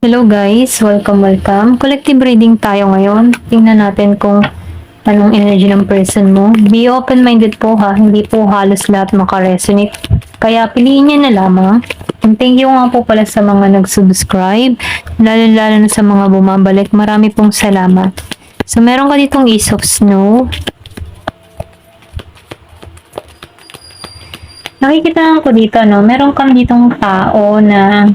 Hello guys, welcome. Collective reading tayo ngayon. Tingnan natin kung anong energy ng person mo. Be open-minded po ha, hindi po halos lahat makaresonate. Kaya piliin niya na lamang. And thank you nga po pala sa mga nag-subscribe, lalo na sa mga bumabalik. Marami pong salamat. So meron ka ditong Ace of Snow. Nakikita ko dito, no? Meron kang ditong tao na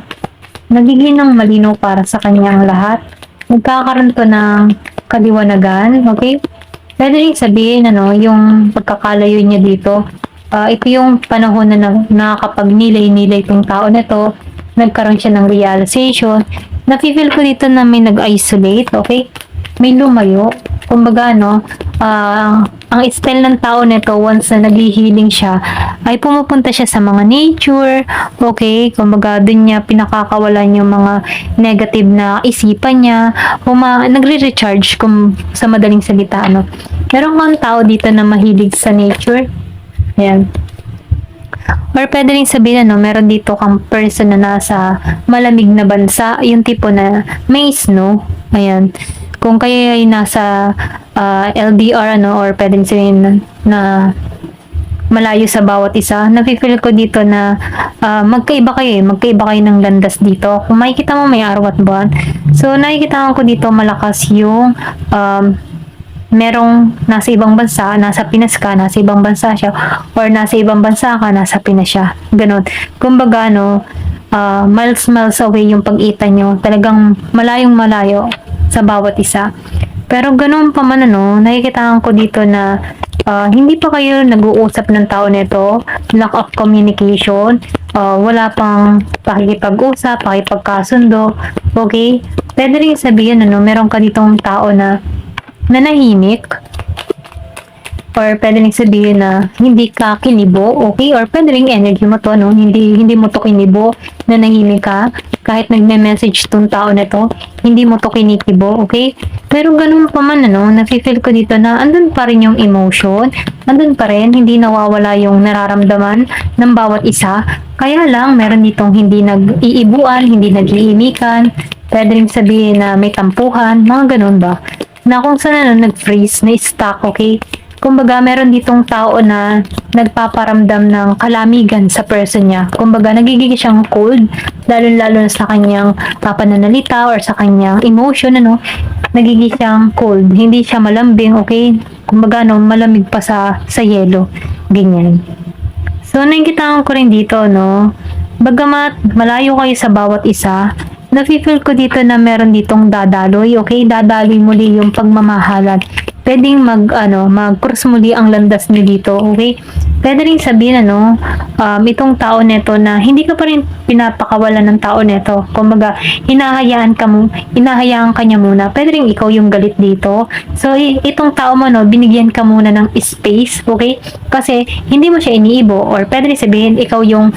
nagiging ng malinaw para sa kanyang lahat. Nagkakaroon to ng kaliwanagan, okay? Pwede rin sabihin, yung pagkakalayo niya dito, ito yung panahon na nakakapagnilay-nilay itong tao na to, nagkaroon siya ng realization. Nafe-feel ko dito na may nag-isolate, okay? May lumayo. Kumbaga, ang style ng tao nito, once na nag-healing siya, ay pumupunta siya sa mga nature, okay? Kumbaga, dun niya pinakakawalan yung mga negative na isipan niya, nagre-recharge kung sa madaling salita, Meron kang tao dito na mahilig sa nature. Ayan. Or pwede rin sabihin, meron dito kang person na nasa malamig na bansa, yung tipo na may snow. Ayan. Kung kayo ay nasa LDR, or pwede sabihin na malayo sa bawat isa, nafe-feel ko dito na magkaiba kayo ng landas dito. Kung makikita mo may araw at buwan. So, nakikita ko dito malakas yung merong nasa ibang bansa, nasa Pinas ka, nasa ibang bansa siya, or nasa ibang bansa ka, nasa Pinas siya. Ganon. Kumbaga, miles away yung pag-ita nyo. Talagang malayong malayo sa bawat isa. Pero ganun pa man, nakikita ko dito na hindi pa kayo nag-uusap ng tao nito, lack of communication, wala pang pakikipag-usap, pakipagkasundo, okay? Pwede rin sabihin, meron ka ditong tao na nanahimik, or pwede rin sabihin na hindi ka kinibo, okay? Or pwede rin energy mo to, hindi mo to kinibo, nanahimik ka, kahit nagme-message tong tao na to, hindi mo to kinikibo, okay? Pero ganun pa man, nafe-feel ko dito na andun pa rin yung emotion, andun pa rin, hindi nawawala yung nararamdaman ng bawat isa. Kaya lang, meron ditong hindi nag-iibuan, hindi nag-iimikan, pwede rin sabihin na may tampuhan, mga ganun ba? Na kung saan nag-freeze, na-stuck, okay? Kumbaga, meron ditong tao na nagpaparamdam ng kalamigan sa person niya. Kumbaga, nagiging siyang cold, lalo-lalo na sa kanyang pananalita or sa kanyang emotion, nagiging siyang cold. Hindi siya malambing, okay? Kumbaga, malamig pa sa yelo. Ganyan. So, nakikita ko rin dito, bagamat malayo kayo sa bawat isa, nafe-feel ko dito na meron ditong dadaloy, okay? Dadaloy muli yung pagmamahalan. Pwedeng mag-cross muli ang landas niyo dito, okay? Pwede rin sabihin, itong tao neto na hindi ka pa rin pinapakawalan ng tao neto. Kumbaga, hinahayaan ka niya muna. Pwede rin ikaw yung galit dito. So, itong tao mo, binigyan ka muna ng space, okay? Kasi, hindi mo siya iniibo. Or pwede rin sabihin, ikaw yung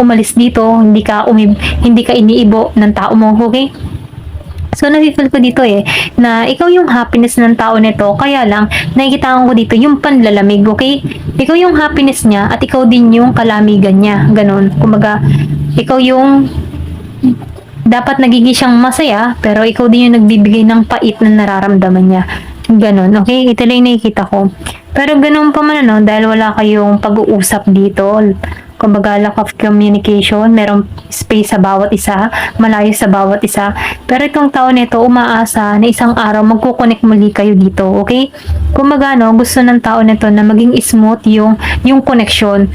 umalis dito, hindi ka iniibo ng tao mo, okay? So, nafe-feel ko dito na ikaw yung happiness ng tao nito, kaya lang, nakikita ko dito yung panlalamig, okay? Ikaw yung happiness niya at ikaw din yung kalamigan niya, ganun. Kumbaga, ikaw yung dapat nagiging siyang masaya, pero ikaw din yung nagbibigay ng pait na nararamdaman niya. Ganun, okay? Ito lang nakikita ko. Pero ganun pa man, dahil wala kayong pag-uusap dito, kumbaga lack of communication, merong space sa bawat isa, malayo sa bawat isa. Pero itong tao nito umaasa na isang araw magkukonek muli kayo dito, okay? Kumbaga gusto ng tao nito na maging smooth yung connection.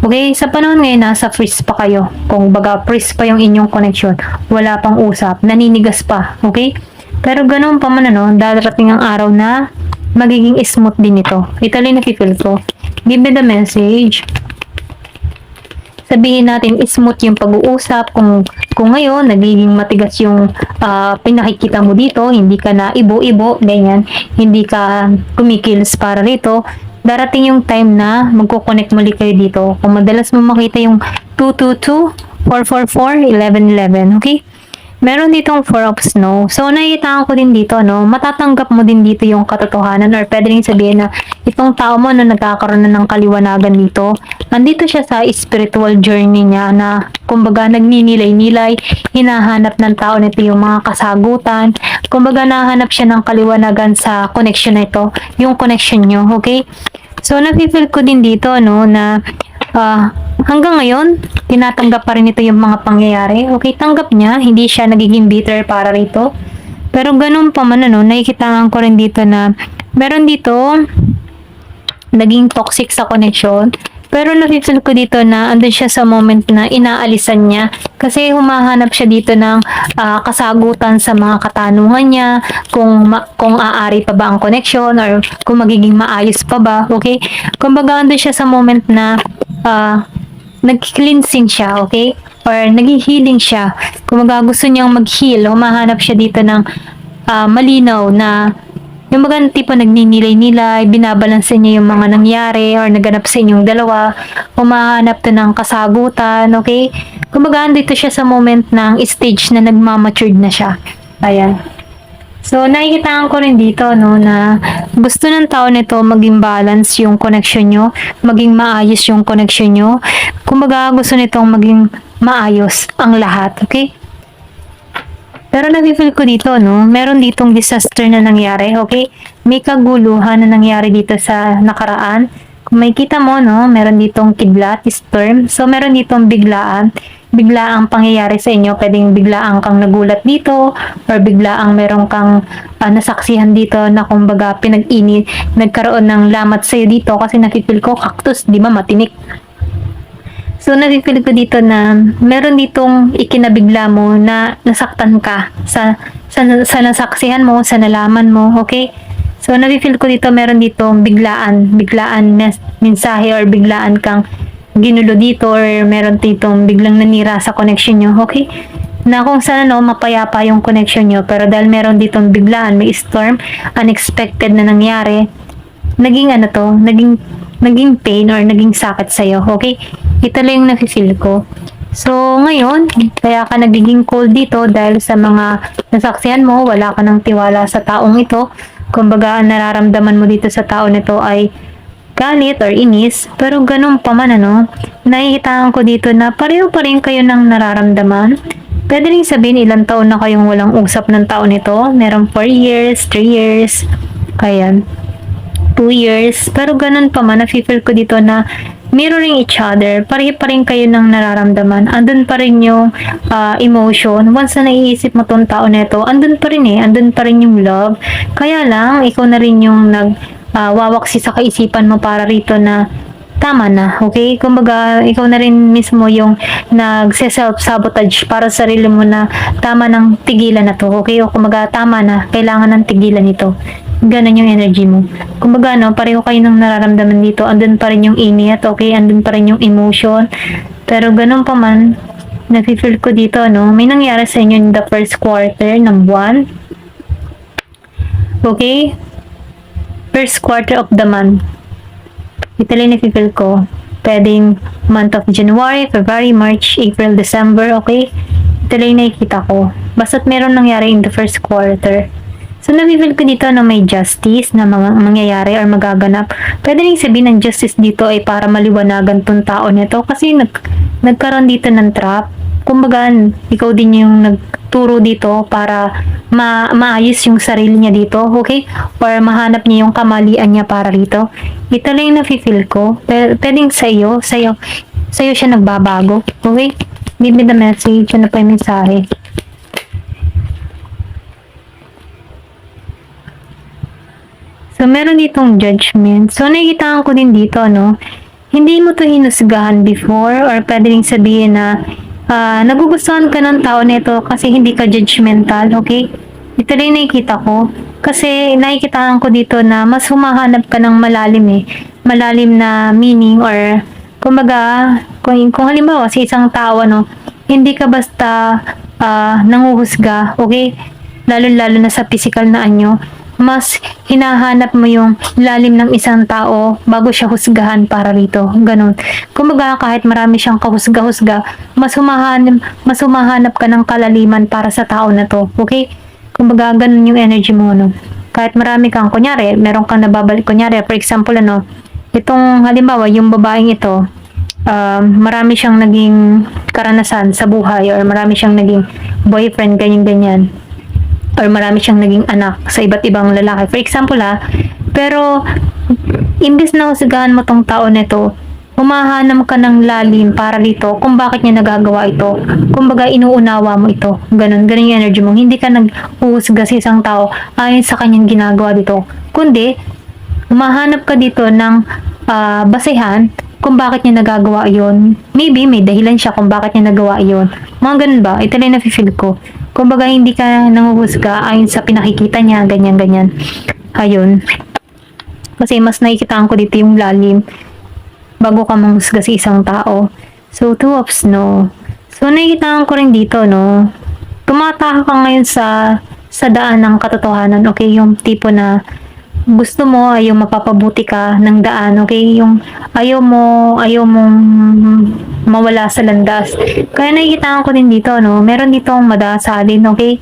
Okay, sa panahon ngayon nasa freeze pa kayo. Kung baga freeze pa yung inyong connection, wala pang usap, naninigas pa, okay? Pero ganoon pa man darating ang araw na magiging smooth din ito. Ito lang nakifeel ko. Give me the message. Sabihin natin smooth yung pag-uusap, kung ngayon nagiging matigas yung pinakikita mo dito, hindi ka na ibo-ibo, ganyan, hindi ka kumikilos para rito, darating yung time na magko-connect muli kayo dito. Kung madalas mo makita yung 222, 444, 1111, okay? Meron ditong Four of Snow. So, nakikita ko din dito, no, matatanggap mo din dito yung katotohanan or pwede rin sabihin na itong tao mo na nagkakaroon na ng kaliwanagan dito, nandito siya sa spiritual journey niya na kumbaga nagninilay-nilay, hinahanap ng tao nito yung mga kasagutan, kumbaga nahanap siya ng kaliwanagan sa connection na ito, yung connection nyo, okay? So, nafe-feel ko din dito, no, na hanggang ngayon, tinatanggap pa rin ito yung mga pangyayari. Okay, tanggap niya, hindi siya nagiging bitter para rito. Pero ganun pa man, ano, nakikitaan ko rin dito na meron dito naging toxic sa connection. Pero nafe-feel ko dito na andun siya sa moment na inaalisan niya kasi humahanap siya dito ng kasagutan sa mga katanungan niya, kung aari pa ba ang connection or kung magiging maayos pa ba, okay? Kumbaga andun siya sa moment na nag-cleansing siya, okay? Or nag-healing siya. Kumbaga gusto niyang mag-heal, humahanap siya dito ng malinaw na yung mga tipo nagninilay-nilay, binabalanse niya yung mga nangyari or naganap sa inyong dalawa, humahanap to ng kasagutan, okay? Kumbaga dito siya sa moment ng stage na nagmamatured na siya. Ayan. So, nakikita ko rin dito, no, na gusto ng tao nito maging balance yung connection nyo, maging maayos yung connection nyo. Kumbaga, gusto nitong maging maayos ang lahat, okay? Pero nafe-feel ko dito, no, meron ditong disaster na nangyari, okay? May kaguluhan na nangyari dito sa nakaraan. Kung makikita mo, no, meron ditong kidlat, storm. So, meron ditong biglaang pangyayari sa inyo. Pwedeng biglaang kang nagulat dito or biglaang meron kang nasaksihan dito na kumbaga pinag-init, nagkaroon ng lamat sa'yo dito kasi nakifeel ko cactus, di ba, matinik. So, nafe-feel ko dito na meron ditong ikinabigla mo na nasaktan ka sa nasaksihan mo, sa nalaman mo, okay? So, nafe-feel ko dito meron ditong biglaan mensahe or biglaan kang ginulo dito or meron ditong biglang nanira sa connection nyo, okay? Na kung sana no, mapayapa yung connection nyo, pero dahil meron ditong biglaan, may storm, unexpected na nangyari, naging naging pain or naging sakit sa'yo, okay? Ito lang yung nafe-feel ko. So, ngayon, kaya ka nagiging cold dito dahil sa mga nasaksihan mo, wala ka ng tiwala sa taong ito. Kumbaga, nararamdaman mo dito sa tao nito ay galit or inis, pero ganun pa man, ano, nakikita ko dito na pareho pa rin kayo ng nararamdaman. Pwede rin sabihin ilang taon na kayong walang usap ng tao nito. Meron 4 years, 3 years, kaya 2 years. Pero ganun pa man, nafe-feel ko dito na mirroring each other. Pareho pa rin kayo ng nararamdaman. Andun pa rin yung emotion. Once na naiisip mo tong tao na ito, andun pa rin andun pa rin yung love. Kaya lang, ikaw na rin yung wawaksi sa kaisipan mo para rito na tama na, okay? Kumbaga, ikaw na rin mismo yung nagse-self-sabotage para sa sarili mo na tama ng tigilan na to, okay? O kumbaga, tama na, kailangan ng tigilan ito. Ganun yung energy mo. Kumbaga, no, pareho kayo ng nararamdaman dito. Andun pa rin yung init, okay? Andun pa rin yung emotion. Pero ganun pa man, nafe-feel ko dito, no? May nangyari sa inyo in the first quarter ng buwan. Okay? First quarter of the month. Ito lang nafe-feel ko. Pwedeng month of January, February, March, April, December, okay? Ito lang nakikita ko. Basta't meron nangyari in the first quarter. So, nafe-feel ko dito na may justice na mangyayari or magaganap. Pwede rin sabihin ng justice dito ay para maliwanagan tong tao nito kasi nagkaroon dito ng trap. Kumbaga, ikaw din yung nagturo dito para maayos yung sarili niya dito, okay? Or mahanap niya yung kamalian niya para rito. Ito lang yung nafe-feel ko. Pwedeng sa'yo siya nagbabago, okay? Give me the message, ano pa yung mensahe. So, meron ditong judgment. So, nakikita ko din dito, no? Hindi mo to hinusgahan before or pwede rin sabihin na nagugustuhan ka ng tao nito kasi hindi ka judgmental, okay? Ito rin nakikita ko. Kasi nakikita ko dito na mas humahanap ka ng malalim malalim na meaning or kumbaga, kung halimbawa sa isang tao, no, hindi ka basta nanguhusga, okay? Lalo-lalo na sa physical na anyo. mas hinahanap mo yung lalim ng isang tao bago siya husgahan para rito. Ganun. Kumbaga, kahit marami siyang kahusga-husga, mas humahanap ka ng kalaliman para sa tao na to. Okay? Kumbaga, ganun yung energy mo, no? Kahit marami kang, kunyari, meron kang nababalik, kunyari, for example, ano, itong, halimbawa, yung babaeng ito, marami siyang naging karanasan sa buhay or marami siyang naging boyfriend, ganyan-ganyan or marami siyang naging anak sa iba't ibang lalaki. For example pero imbis na husgahan mo tong tao nito, humahanap ka ng lalim para dito kung bakit niya nagagawa ito. Kumbaga, inuunawa mo ito. Ganun yung energy mo. Hindi ka nag-uhusga sa isang tao ayon sa kanyang ginagawa dito. Kundi, humahanap ka dito ng basehan kung bakit niya nagagawa iyon. Maybe may dahilan siya kung bakit niya nagawa iyon. Mga ganun ba? Ito lang nafe-feel ko. Kumbaga, hindi ka nanguhusga ayon sa pinakikita niya, ganyan-ganyan. Ayun. Kasi mas nakikitaan ko dito yung lalim bago ka manghusga sa isang tao. So, 2 of snow. So, nakikitaan ko rin dito, no? Tumataka ka ngayon sa daan ng katotohanan, okay? Yung tipo na gusto mo, ayaw mapapabuti ka ng daan, okay? Yung ayaw mong mawala sa landas. Kaya nakikitaan ko din dito, no? Meron ditong madasalin, okay?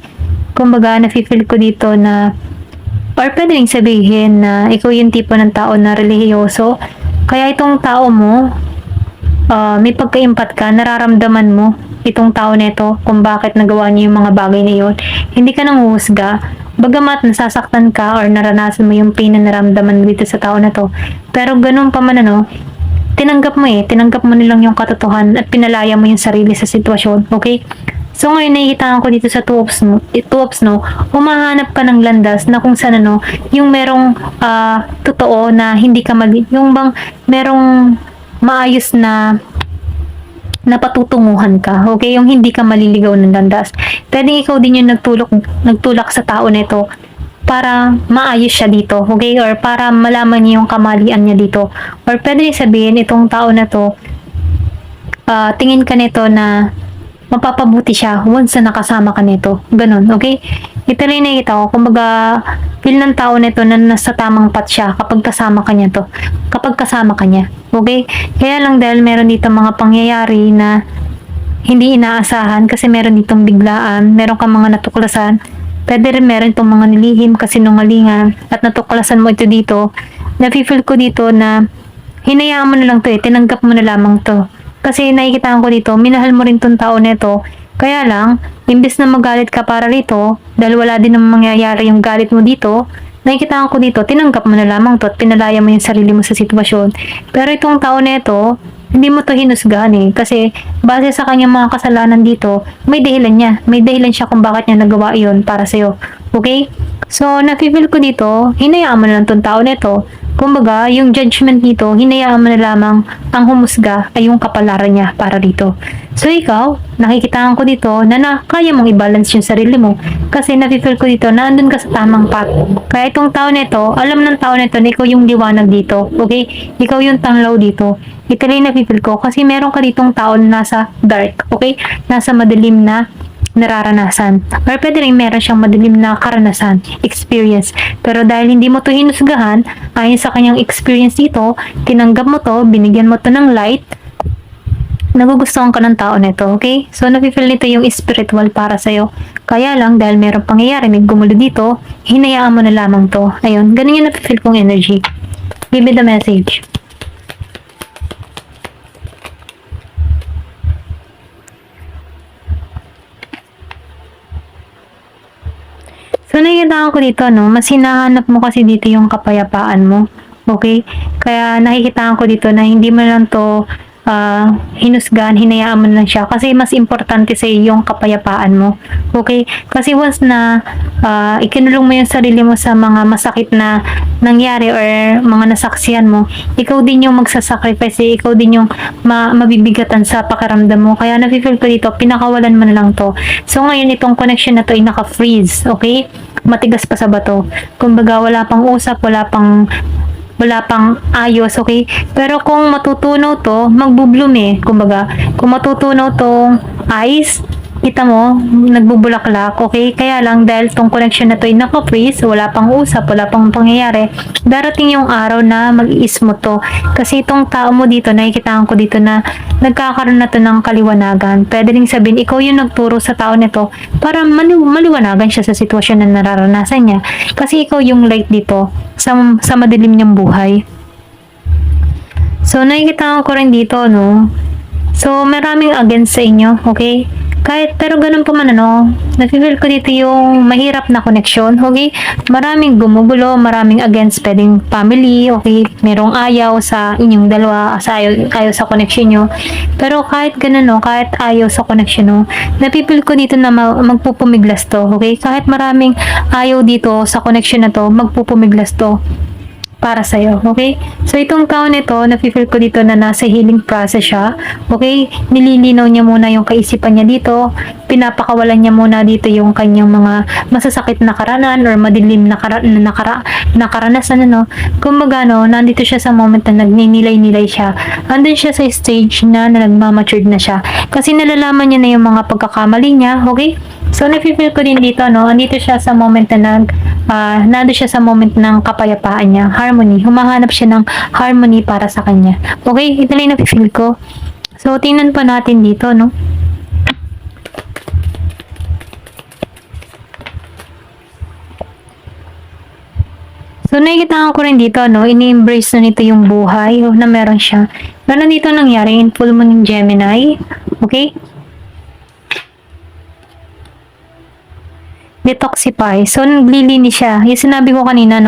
Kumbaga, nafe-feel ko dito na, or pwede rin sabihin na ikaw yung tipo ng tao na relihiyoso. Kaya itong tao mo, may pagkaimpat ka, nararamdaman mo itong tao neto kung bakit nagawa niya yung mga bagay na yun. Hindi ka nang uhusga. Bagamat nasasaktan ka or naranasan mo yung pain na naramdaman mo dito sa tao na to. Pero ganun pa man tinanggap mo nilang yung katotohanan at pinalaya mo yung sarili sa sitwasyon. Okay? So ngayon nakikita ko dito sa 2 of snow, humahanap ka ng landas na kung saan yung merong totoo na hindi ka yung bang merong maayos na napatutunguhan ka, okay? Yung hindi ka maliligaw ng landas. Pwedeng ikaw din yung nagtulak sa tao nito para maayos siya dito, okay? Or para malaman niya yung kamalian niya dito. Or pwede sabihin, itong tao na to, tingin ka nito na mapapabuti siya once na nakasama ka nito. Ganun, okay? Ito rin nakita ko, kumbaga, feel ng tao nito na nasa tamang path siya kapag kasama ka niya to. Kapag kasama ka niya. Okay? Kaya lang dahil meron dito mga pangyayari na hindi inaasahan kasi meron ditong biglaan, meron kang mga natuklasan, pwede rin meron itong mga nilihim kasi nungalingan at natuklasan mo ito dito. Nafe-feel ko dito na hinayaan mo na lang to tinanggap mo na lamang to. Kasi nakikita ko dito, minahal mo rin tong tao neto. Kaya lang, imbes na magalit ka para rito, dahil wala din namang mangyayari yung galit mo dito, nakikita ko dito, tinanggap mo na lamang to at pinalaya mo yung sarili mo sa sitwasyon. Pero itong tao neto, hindi mo to hinusgahan kasi base sa kanyang mga kasalanan dito, may dahilan niya. May dahilan siya kung bakit niya nagawa iyon para sa'yo. Okay? So, nafe-feel ko dito, hinayaan mo na lang tong tao neto. Kumbaga, yung judgment dito, hinayaan mo na lamang ang humusga ay yung kapalaran niya para dito. So, ikaw, nakikitaan ko dito na kaya mong i-balance yung sarili mo kasi nafe-feel ko dito na andun ka sa tamang path. Kaya itong tao nito, alam ng tao nito na ikaw yung liwanag dito. Okay? Ikaw yung tanglaw dito. Ito rin nafe-feel ko kasi meron ka ditong tao na nasa dark. Okay? Nasa madilim na nararanasan. Or pwede rin meron siyang madilim na karanasan, experience. Pero dahil hindi mo to hinusgahan, ayon sa kanyang experience dito, tinanggap mo to, binigyan mo to ng light, nagugustuhan ka ng tao nito, okay? So, nafe-feel nito yung spiritual para sa'yo. Kaya lang, dahil meron pangyayari, may gumulo dito, hinayaan mo na lamang to. Ayun, ganun yung nafe-feel kong energy. Give me the message. So, nakikita ko dito, mas hinahanap mo kasi dito yung kapayapaan mo. Okay? Kaya nakikita ko dito na hindi mo lang to hinusgahan, hinayaan mo lang siya. Kasi mas importante sa iyo yung kapayapaan mo. Okay? Kasi once na ikinulong mo yung sarili mo sa mga masakit na nangyari or mga nasaksihan mo, ikaw din yung magsasacrifice, ikaw din yung mabibigatan sa pakiramdam mo. Kaya nafe-feel ko dito, pinakawalan mo na lang to. So ngayon itong connection na to ay naka-freeze. Okay? Matigas pa sa bato. Kumbaga wala pang usap, wala pang ayos, okay? Pero kung matutunaw to, magbubloom Kumbaga, kung matutunaw tong ice, kita mo, nagbubulaklak, okay? Kaya lang, dahil tong connection na to ay naka-freeze, wala pang usap, wala pang pangyayari, darating yung araw na mag-iis mo to. Kasi itong tao mo dito, nakikitaan ko dito na nagkakaroon na to ng kaliwanagan. Pwede rin sabihin, ikaw yung nagturo sa tao nito para maliwanagan siya sa sitwasyon na nararanasan niya. Kasi ikaw yung light dito sa madilim niyang buhay. So, nakikita ko rin dito, no? So, maraming against sa inyo, okay? Pero ganun pa man, nafe-feel ko dito yung mahirap na connection, okay? Maraming gumugulo, maraming against, pwedeng family, okay? Merong ayaw sa inyong dalawa, ayaw sa connection nyo. Pero kahit ganun, kahit ayaw sa connection nyo, nafe-feel ko dito na magpupumiglas to, okay? Kahit maraming ayaw dito sa connection na to, magpupumiglas to para sa'yo, okay? So, itong tao nito, nafe-feel ko dito na nasa healing process siya, okay? Nililinaw niya muna yung kaisipan niya dito, pinapakawalan niya muna dito yung kanyang mga masasakit na karanan or madilim na karanasan, Kumbaga, nandito siya sa moment na nagninilay-nilay siya. Andun siya sa stage na nagmamatured na siya. Kasi nalalaman niya na yung mga pagkakamali niya, okay? So, nafe-feel ko din dito, andito siya sa moment na nando siya sa moment ng kapayapaan niya, harmony. Humahanap siya ng harmony para sa kanya. Okay? Ito lang nafe-feel ko. So, tingnan pa natin dito, So, nakikita ko rin dito, ini-embrace na nito yung buhay na meron siya. Meron dito nangyari in full moon ng Gemini. Okay? Detoxify. So, naglilinis siya. Yung sinabi ko kanina,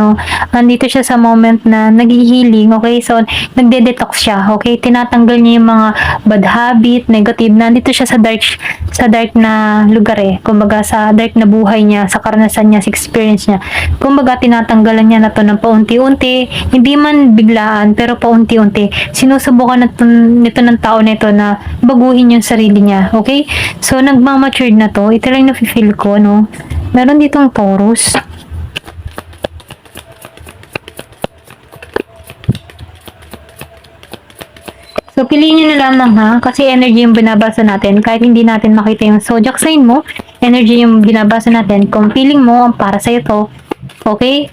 andito siya sa moment na nag-healing, okay? So, nagde-detox siya, okay? Tinatanggal niya yung mga bad habit, negative. Nandito siya sa dark na lugar Kumbaga, sa dark na buhay niya, sa karanasan niya, sa experience niya. Kumbaga, tinatanggalan niya na to ng paunti-unti. Hindi man biglaan, pero paunti-unti. Sinusubukan nito ng tao nito na baguhin yung sarili niya, okay? So, nagmamature na to. Ito lang na-feel ko, Meron ditong Taurus. So, piliin nyo na lamang kasi energy yung binabasa natin. Kahit hindi natin makita yung zodiac sign mo, energy yung binabasa natin. Kung feeling mo, para sa'yo to, okay?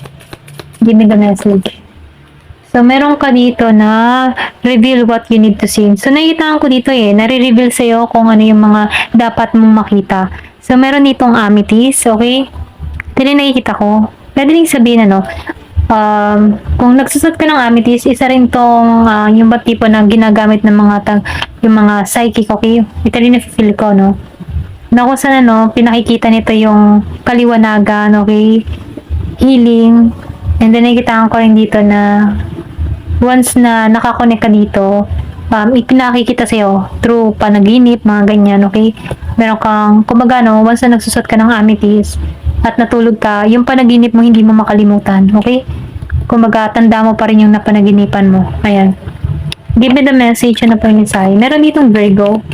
Give me the message. So, meron ka dito na reveal what you need to see. So, nakikita ko dito nare-reveal sa'yo kung ano yung mga dapat mong makita. So, meron ditong amethyst, okay? Ito rin nakikita ko. Pwede rin sabihin, kung nagsusot ka ng amethyst, isa rin tong yung ba tipo na ginagamit ng yung mga psychic, okay? Ito rin na-feel ko, na kung saan, pinakikita nito yung kaliwanagan, okay? Healing. And then, nakikita ko rin dito na once na nakakonect ka dito, ipinakikita sa'yo through panaginip, mga ganyan, okay? Meron kang, kumbaga, once na nagsusot ka ng amethyst at natulog ka, yung panaginip mo hindi mo makalimutan, okay? Kumbaga, tanda mo pa rin yung napanaginipan mo. Ayan. Give me the message, ano pa yung mensahe. Meron ditong Virgo.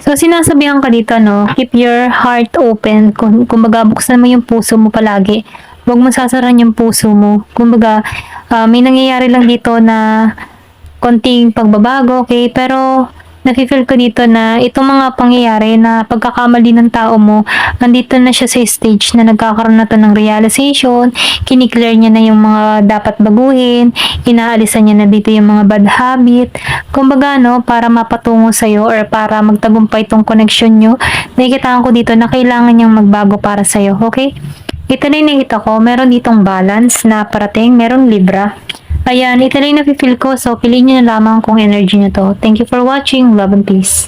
So, sinasabihan ka dito, keep your heart open. Kumbaga, buksan mo yung puso mo palagi. Huwag mo sasaran yung puso mo. Kumbaga, may nangyayari lang dito na konting pagbabago, okay? Pero, nafe-feel ko dito na itong mga pangyayari na pagkakamali ng tao mo, andito na siya sa stage na nagkakaroon na to ng realization, kiniklear niya na yung mga dapat baguhin, inaalisan niya na dito yung mga bad habit. Kumbaga, para mapatungo sa'yo or para magtagumpay itong connection nyo, nakikita ko dito na kailangan niyang magbago para sa'yo, okay? Ito na yung nakita ko, meron ditong balance na parating, meron Libra. Ayan, ito lang na feel ko. So, piliin nyo na lamang kung energy nyo to. Thank you for watching. Love and peace.